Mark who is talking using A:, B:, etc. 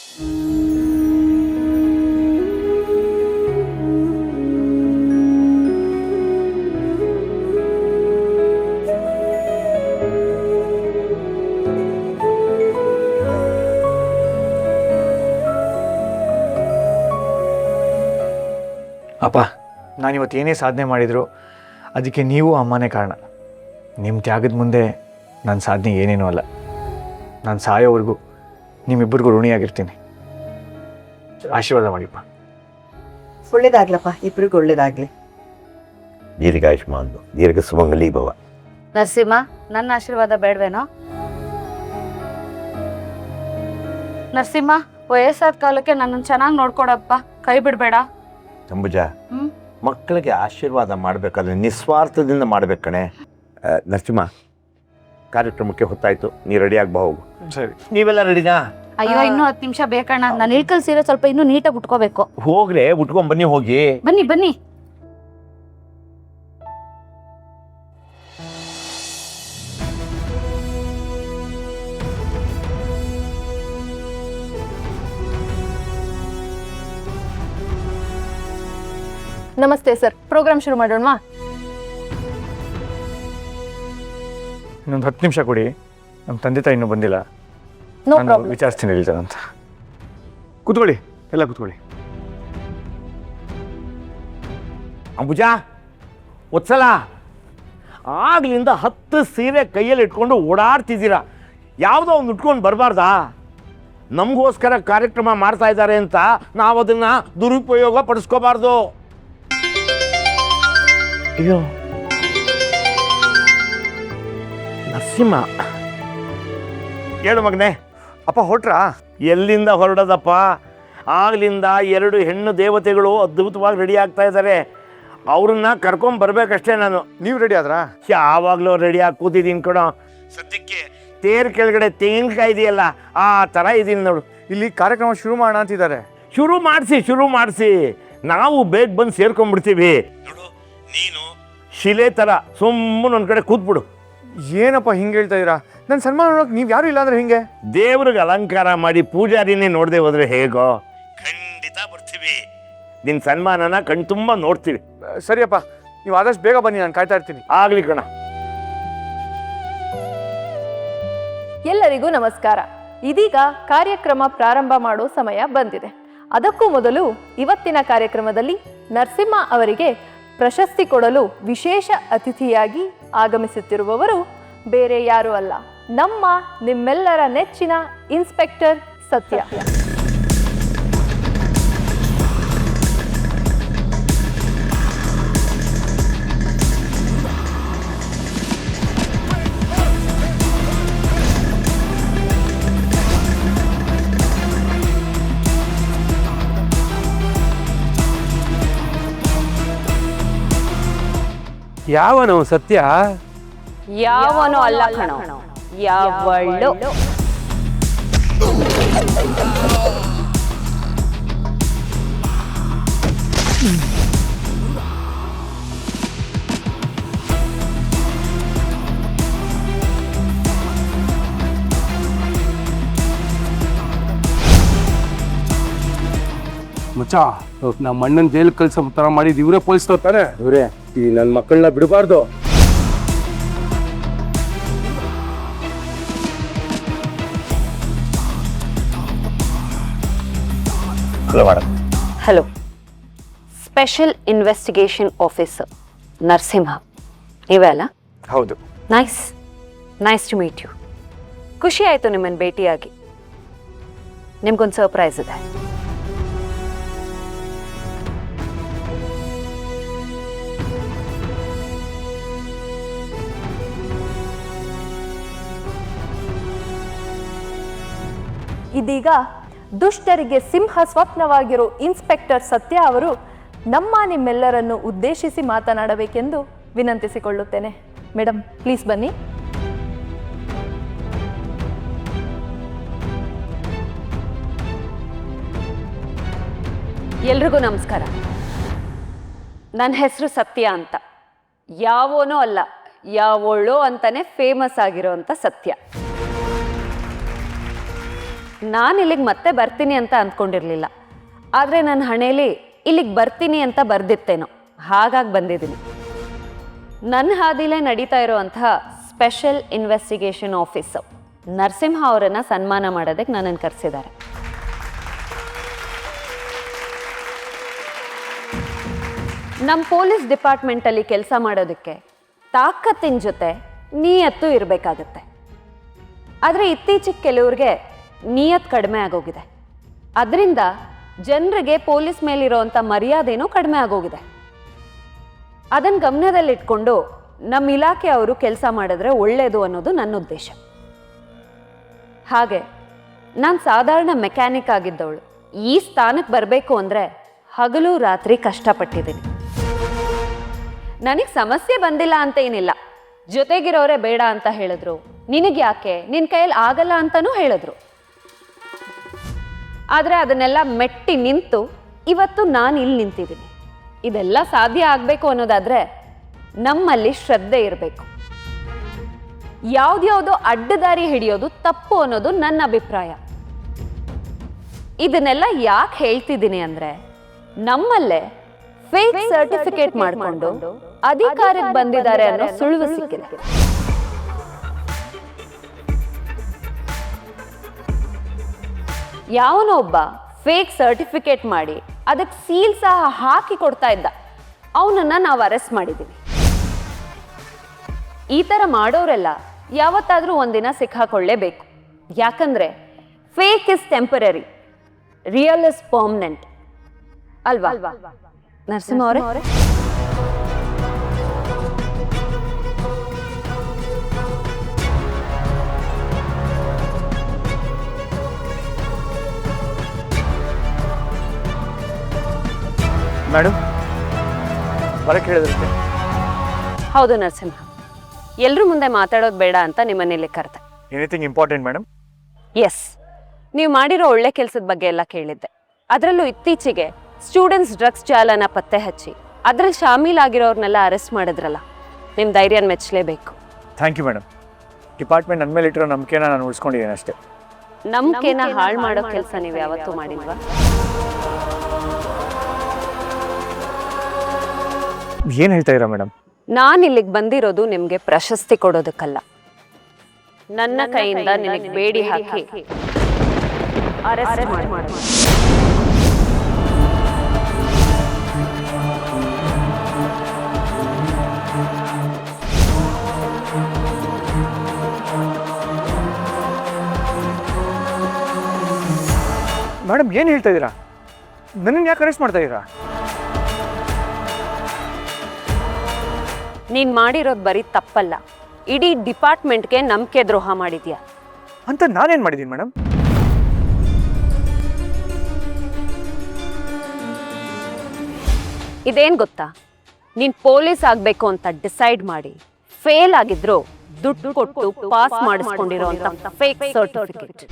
A: ಅಪ್ಪ, ನಾನಿವತ್ತು ಏನೇ ಸಾಧನೆ ಮಾಡಿದ್ರು ಅದಕ್ಕೆ ನೀವು ಅಮ್ಮನೇ ಕಾರಣ. ನಿಮ್ಮ ತ್ಯಾಗದ ಮುಂದೆ ನನ್ನ ಸಾಧನೆ ಏನೇನೂ ಅಲ್ಲ. ನಾನು ಸಾಯೋವರೆಗೂ ನಿಮ್ಮಿಬ್ಬರಿಗೂ ಋಣಿಯಾಗಿರ್ತೀನಿ. ಆಶೀರ್ವಾದ ಮಾಡಿಪ್ಪ.
B: ಒಳ್ಳೇದಾಗ್ಲಪ್ಪ, ಇಬ್ಬರಿಗೂ ಒಳ್ಳೇದಾಗ್ಲಿ.
C: ದೀರ್ಘಾಯುಷ್ಮಾನ್, ದೀರ್ಘ ಸುಮಂಗಲಿ ಭವ.
D: ನರಸಿಂಹ, ನನ್ನ ಆಶೀರ್ವಾದ ಬೇಡವೇನೋ? ನರಸಿಂಹ, ವಯಸ್ಸಾದ ಕಾಲಕ್ಕೆ ನನ್ನನ್ನು ಚೆನ್ನಾಗಿ ನೋಡ್ಕೊಡಪ್ಪ, ಕೈ ಬಿಡಬೇಡ.
C: ಅಂಬುಜ, ಮಕ್ಕಳಿಗೆ ಆಶೀರ್ವಾದ ಮಾಡಬೇಕಾದ್ರೆ ನಿಸ್ವಾರ್ಥದಿಂದ ಮಾಡ್ಬೇಕು ಕಣೆ. ನರಸಿಂಹ, ಕಾರ್ಯಕ್ರಮಕ್ಕೆ ಹೊತ್ತಾಯ್ತು, ನೀ ರೆಡಿಯಾಗಿ ಬಾ ಹೋಗು.
A: ಸರಿ.
C: ನೀವೆಲ್ಲ ರೆಡಿನಾ?
D: ಅಯ್ಯೋ, ಇನ್ನೂ 10 ನಿಮಿಷ ಬೇಕಣ್ಣ. ನಾನು ಇಳ್ಕಲ್ ಸೀರೆ ಸ್ವಲ್ಪ ಇನ್ನೂ ನೀಟಾಗಿ ಉಟ್ಕೋಬೇಕು.
C: ಹೋಗ್ರೆ, ಉಟ್ಕೊಂಡ್ ಬನ್ನಿ. ಹೋಗಿ
D: ಬನ್ನಿ ಬನ್ನಿ.
E: ನಮಸ್ತೆ ಸರ್, ಪ್ರೋಗ್ರಾಮ್ ಶುರು ಮಾಡೋಣವಾ?
A: ಇನ್ನೊಂದು 10 ನಿಮಿಷ ಕೊಡಿ. ನಮ್ಮ ತಂದೆ ತಾಯಿ ಇನ್ನೂ ಬಂದಿಲ್ಲ.
E: ನೋ
A: ನಾನು
E: ಪ್ರಾಬ್ಲಮ್.
A: ವಿಚಾರಿಸ್ತೀನಿ ಹೇಳ್ತಾರಂತ. ಕೂತ್ಕೊಳ್ಳಿ, ಎಲ್ಲ ಕೂತ್ಕೊಳ್ಳಿ.
C: ಅಂಬುಜ, ಒತ್ಸಲ, ಆಗ್ಲಿಂದ 10 ಸೀರೆ ಕೈಯಲ್ಲಿ ಇಟ್ಕೊಂಡು ಓಡಾಡ್ತಿದ್ದೀರಾ. ಯಾವುದೋ ಒಂದು ಉಟ್ಕೊಂಡು ಬರಬಾರ್ದಾ? ನಮಗೋಸ್ಕರ ಕಾರ್ಯಕ್ರಮ ಮಾಡ್ತಾ ಇದ್ದಾರೆ ಅಂತ ನಾವು ಅದನ್ನ ದುರುಪಯೋಗ ಪಡಿಸ್ಕೋಬಾರ್ದು. ಅಯ್ಯೋ ನರಸಿಂಹ, ಹೇಳು ಮಗನೇ.
A: ಅಪ್ಪ ಹೊರಟ್ರಾ?
C: ಎಲ್ಲಿಂದ ಹೊರಡೋದಪ್ಪ? ಆಗ್ಲಿಂದ 2 ಹೆಣ್ಣು ದೇವತೆಗಳು ಅದ್ಭುತವಾಗಿ ರೆಡಿ ಆಗ್ತಾ ಇದ್ದಾರೆ. ಅವ್ರನ್ನ ಕರ್ಕೊಂಡ್ ಬರ್ಬೇಕಷ್ಟೇ ನಾನು.
A: ನೀವು ರೆಡಿ ಆದ್ರಾ?
C: ಯಾವಾಗಲೂ ರೆಡಿ ಆಗಿ ಕೂತಿದ್ದೀನಿ ಕಣೋ. ಸದ್ಯಕ್ಕೆ ತೇರ್ ಕೆಳಗಡೆ ತೆಂಗಿನಕಾಯಿ ಇದೆಯಲ್ಲ, ಆ ಥರ ಇದ್ದೀನಿ ನೋಡು.
A: ಇಲ್ಲಿ ಕಾರ್ಯಕ್ರಮ ಶುರು ಮಾಡೋಣ ಅಂತಿದ್ದಾರೆ.
C: ಶುರು ಮಾಡಿಸಿ ನಾವು ಬೇಗ ಬಂದು ಸೇರ್ಕೊಂಡ್ಬಿಡ್ತೀವಿ. ನೋಡು, ನೀನು ಶಿಲೆ ಥರ ಸುಮ್ಮನೆ ಒಂದು ಕಡೆ ಕೂತ್ಬಿಡು.
A: ಏನಪ್ಪ ಹಿಂಗೆ ಹೇಳ್ತಾ ಇದ್ದೀರಾ? ನನ್ನ ಸನ್ಮಾನ ನೋಡೋಕೆ ನೀವು ಯಾರು ಇಲ್ಲ ಅಂದ್ರೆ ಹಿಂಗೆ?
C: ದೇವ್ರಿಗೆ ಅಲಂಕಾರ ಮಾಡಿ ಪೂಜಾರಿನೇ ನೋಡದೆ ಹೋದ್ರೆ ಹೇಗೋ? ಖಂಡಿತ ಬರ್ತೀವಿ. ನಿನ್ನ ಸನ್ಮಾನನ ಕಣ್ತುಂಬ ನೋಡ್ತೀವಿ.
A: ಸರಿಯಪ್ಪ, ನೀವು ಆದಷ್ಟು ಬೇಗ ಬನ್ನಿ, ನಾನು ಕಾಯ್ತಾ ಇರ್ತೀನಿ.
C: ಆಗ್ಲಿ ಕಣ.
E: ಎಲ್ಲರಿಗೂ ನಮಸ್ಕಾರ. ಇದೀಗ ಕಾರ್ಯಕ್ರಮ ಪ್ರಾರಂಭ ಮಾಡೋ ಸಮಯ ಬಂದಿದೆ. ಅದಕ್ಕೂ ಮೊದಲು ಇವತ್ತಿನ ಕಾರ್ಯಕ್ರಮದಲ್ಲಿ ನರಸಿಂಹ ಅವರಿಗೆ ಪ್ರಶಸ್ತಿ ಕೊಡಲು ವಿಶೇಷ ಅತಿಥಿಯಾಗಿ ಆಗಮಿಸುತ್ತಿರುವವರು ಬೇರೆ ಯಾರೂ ಅಲ್ಲ, ನಿಮ್ಮೆಲ್ಲರ ನೆಚ್ಚಿನ ಇನ್ಸ್ಪೆಕ್ಟರ್ ಸತ್ಯ.
F: ಯಾವನು ಸತ್ಯ?
D: ಯಾವನು ಅಲ್ಲ ಕಣೋ, ಯಾವಳು.
F: ಮಚ್ಚ, ನಮ್ಮ ಅಣ್ಣನ ಜೈಲ್ ಕಳ್ಸೋ ತರ ಮಾಡಿದ್ ಇವರೇ ಪೊಲೀಸ್ ತಾನೆ? ಇವರೇ ಈ ನನ್ನ ಮಕ್ಕಳನ್ನ ಬಿಡಬಾರ್ದು.
D: Hello, special investigation officer Narasimha ನೀವೇ ಅಲ್ಲ?
A: ಹೌದು.
D: Nice to meet you. ಖುಷಿ ಆಯಿತು ನಿಮ್ಮನ್ನು ಭೇಟಿಯಾಗಿ. ನಿಮ್ಗೊಂದು ಸರ್ಪ್ರೈಸ್ ಇದೆ.
E: ಇದೀಗ ದುಷ್ಟರಿಗೆ ಸಿಂಹ ಸ್ವಪ್ನವಾಗಿರೋ ಇನ್ಸ್ಪೆಕ್ಟರ್ ಸತ್ಯ ಅವರು ನಿಮ್ಮೆಲ್ಲರನ್ನು ಉದ್ದೇಶಿಸಿ ಮಾತನಾಡಬೇಕೆಂದು ವಿನಂತಿಸಿಕೊಳ್ಳುತ್ತೇನೆ. ಮೇಡಮ್, ಪ್ಲೀಸ್ ಬನ್ನಿ.
D: ಎಲ್ರಿಗೂ ನಮಸ್ಕಾರ. ನನ್ನ ಹೆಸರು ಸತ್ಯ ಅಂತ. ಯಾವೋನೋ ಅಲ್ಲ, ಯಾವೊಳ್ಳೋ ಅಂತಾನೆ ಫೇಮಸ್ ಆಗಿರೋಂಥ ಸತ್ಯ. ನಾನು ಇಲ್ಲಿಗೆ ಮತ್ತೆ ಬರ್ತೀನಿ ಅಂತ ಅಂದ್ಕೊಂಡಿರಲಿಲ್ಲ. ಆದರೆ ನನ್ನ ಹಣೆಯಲ್ಲಿ ಇಲ್ಲಿಗೆ ಬರ್ತೀನಿ ಅಂತ ಬರ್ದಿತ್ತೇನೋ, ಹಾಗಾಗಿ ಬಂದಿದ್ದೀನಿ. ನನ್ನ ಹಾದಿಲೇ ನಡೀತಾ ಇರೋವಂತಹ ಸ್ಪೆಷಲ್ ಇನ್ವೆಸ್ಟಿಗೇಷನ್ ಆಫೀಸರ್ ನರಸಿಂಹ ಅವರನ್ನು ಸನ್ಮಾನ ಮಾಡೋದಕ್ಕೆ ನನ್ನನ್ನು ಕರೆಸಿದ್ದಾರೆ. ನಮ್ಮ ಪೊಲೀಸ್ ಡಿಪಾರ್ಟ್ಮೆಂಟಲ್ಲಿ ಕೆಲಸ ಮಾಡೋದಕ್ಕೆ ತಾಕತ್ತಿನ ಜೊತೆ ನಿಯತ್ತು ಇರಬೇಕಾಗತ್ತೆ. ಆದರೆ ಇತ್ತೀಚೆಗೆ ಕೆಲವ್ರಿಗೆ ನಿಯತ್ ಕಡಿಮೆ ಆಗೋಗಿದೆ. ಅದರಿಂದ ಜನರಿಗೆ ಪೊಲೀಸ್ ಮೇಲಿರೋವಂಥ ಮರ್ಯಾದೆನೂ ಕಡಿಮೆ ಆಗೋಗಿದೆ. ಅದನ್ನು ಗಮನದಲ್ಲಿಟ್ಕೊಂಡು ನಮ್ಮ ಇಲಾಖೆಯವರು ಕೆಲಸ ಮಾಡಿದ್ರೆ ಒಳ್ಳೆಯದು ಅನ್ನೋದು ನನ್ನ ಉದ್ದೇಶ. ಹಾಗೆ ನಾನು ಸಾಧಾರಣ ಮೆಕ್ಯಾನಿಕ್ ಆಗಿದ್ದವಳು ಈ ಸ್ಥಾನಕ್ಕೆ ಬರಬೇಕು ಅಂದರೆ ಹಗಲು ರಾತ್ರಿ ಕಷ್ಟಪಟ್ಟಿದ್ದೀನಿ. ನನಗೆ ಸಮಸ್ಯೆ ಬಂದಿಲ್ಲ ಅಂತ ಏನಿಲ್ಲ. ಜೊತೆಗಿರೋರೇ ಬೇಡ ಅಂತ ಹೇಳಿದ್ರು, ನಿನಗೆ ಯಾಕೆ, ನಿನ್ನ ಕೈಯಲ್ಲಿ ಆಗಲ್ಲ ಅಂತಲೂ ಹೇಳಿದ್ರು. ಆದರೆ ಅದನ್ನೆಲ್ಲ ಮೆಟ್ಟಿ ನಿಂತು ಇವತ್ತು ನಾನು ಇಲ್ಲಿ ನಿಂತಿದ್ದೀನಿ. ಇದೆಲ್ಲ ಸಾಧ್ಯ ಆಗಬೇಕು ಅನ್ನೋದಾದರೆ ನಮ್ಮಲ್ಲಿ ಶ್ರದ್ಧೆ ಇರಬೇಕು. ಯಾವುದ್ಯಾವುದೋ ಅಡ್ಡದಾರಿ ಹಿಡಿಯೋದು ತಪ್ಪು ಅನ್ನೋದು ನನ್ನ ಅಭಿಪ್ರಾಯ. ಇದನ್ನೆಲ್ಲ ಯಾಕೆ ಹೇಳ್ತಿದ್ದೀನಿ ಅಂದರೆ ನಮ್ಮಲ್ಲೇ ಫೇಕ್ ಸರ್ಟಿಫಿಕೇಟ್ ಮಾಡಿಕೊಂಡು ಅಧಿಕಾರಕ್ಕೆ ಬಂದಿದ್ದಾರೆ ಅನ್ನೋ ಸುಳಿವು ಸಿಕ್ಕಿದೆ. ಯಾವನೊಬ್ಬ ಫೇಕ್ ಸರ್ಟಿಫಿಕೇಟ್ ಮಾಡಿ ಅದಕ್ಕೆ ಸೀಲ್ ಸಹ ಹಾಕಿ ಕೊಡ್ತಾ ಇದ್ದ, ಅವನನ್ನ ನಾವು ಅರೆಸ್ಟ್ ಮಾಡಿದ್ದೀವಿ. ಈ ಥರ ಮಾಡೋರೆಲ್ಲ ಯಾವತ್ತಾದರೂ ಒಂದಿನ ಸಿಕ್ಕಾಕೊಳ್ಳೇಬೇಕು. ಯಾಕಂದ್ರೆ fake is temporary, real is permanent ಅಲ್ವಾ ನರಸಿಂಹ ಅವರೇ?
A: ಮೇಡಮ್ ಬರಕ್ಕೆ ಹೇಳಿದ್ರಂತೆ.
D: ಹೌದು ನರಸಿಂಹ, ಎಲ್ಲರೂ ಮುಂದೆ ಮಾತಾಡೋದು ಬೇಡ ಅಂತ ನಿಮ್ಮನೇಲಿ ಕರೆದೆ.
A: Anything important madam?
D: ಎಸ್, ನೀವು ಮಾಡಿರೋ ಒಳ್ಳೆ ಕೆಲಸದ ಬಗ್ಗೆ ಎಲ್ಲ ಕೇಳಿದ್ದೆ. ಅದರಲ್ಲೂ ಇತ್ತೀಚೆಗೆ ಸ್ಟೂಡೆಂಟ್ಸ್ ಡ್ರಗ್ಸ್ ಜಾಲನ ಪತ್ತೆ ಹಚ್ಚಿ ಅದರಲ್ಲಿ ಶಾಮೀಲಾಗಿರೋರ್ನೆಲ್ಲ ಅರೆಸ್ಟ್ ಮಾಡಿದ್ರಲ್ಲ, ನಿಮ್ಮ ಧೈರ್ಯನ ಮೆಚ್ಚಲೇಬೇಕು.
A: Thank you madam. ಡಿಪಾರ್ಟ್ಮೆಂಟ್ ನನ್ನ ಮೇಲೆ ಇಟ್ಟಿರೋ ನಂಬಿಕೆನ ನಾನು ಉಳಿಸ್ಕೊಂಡಿದ್ದೀನಿ ಅಷ್ಟೇ.
D: ನಂಬಿಕೆನ ಹಾಳು ಮಾಡೋ ಕೆಲಸ ನೀವು ಯಾವತ್ತೂ ಮಾಡಿಲ್ವಾ?
A: ಏನು ಹೇಳ್ತಾ ಇದ್ದೀರಾ ಮೇಡಮ್?
D: ನಾನು ಇಲ್ಲಿಗೆ ಬಂದಿರೋದು ನಿಮಗೆ ಪ್ರಶಸ್ತಿ ಕೊಡೋದಕ್ಕಲ್ಲ, ನನ್ನ ಕೈಯಿಂದ ನಿನಗೆ ಬೇಡಿ ಹಾಕಿ ಅರೆಸ್ಟ್ ಮಾಡಿ.
A: ಮೇಡಮ್ ಏನು ಹೇಳ್ತಾ ಇದ್ದೀರಾ? ನನ್ನನ್ನು ಯಾಕೆ ಅರೆಸ್ಟ್ ಮಾಡ್ತಾ ಇದ್ದೀರಾ?
D: ನೀನು ಮಾಡಿರೋದು ಬರೀ ತಪ್ಪಲ್ಲ, ಇಡೀ ಡಿಪಾರ್ಟ್ಮೆಂಟ್ಗೆ ನಂಬಿಕೆ ದ್ರೋಹ ಮಾಡಿದ್ಯಾ.
A: ಅಂತ ನಾನೇನು ಮಾಡಿದ್ದೀನಿ ಮೇಡಮ್?
D: ಇದೇನು ಗೊತ್ತಾ, ನೀನು ಪೊಲೀಸ್ ಆಗಬೇಕು ಅಂತ ಡಿಸೈಡ್ ಮಾಡಿ ಫೇಲ್ ಆಗಿದ್ರು ದುಡ್ಡು ಕೊಟ್ಟು ಪಾಸ್ ಮಾಡಿಸ್ಕೊಂಡಿರೋ ಅಂತ ಫೇಕ್ ಸರ್ಟಿಫಿಕೇಟ್.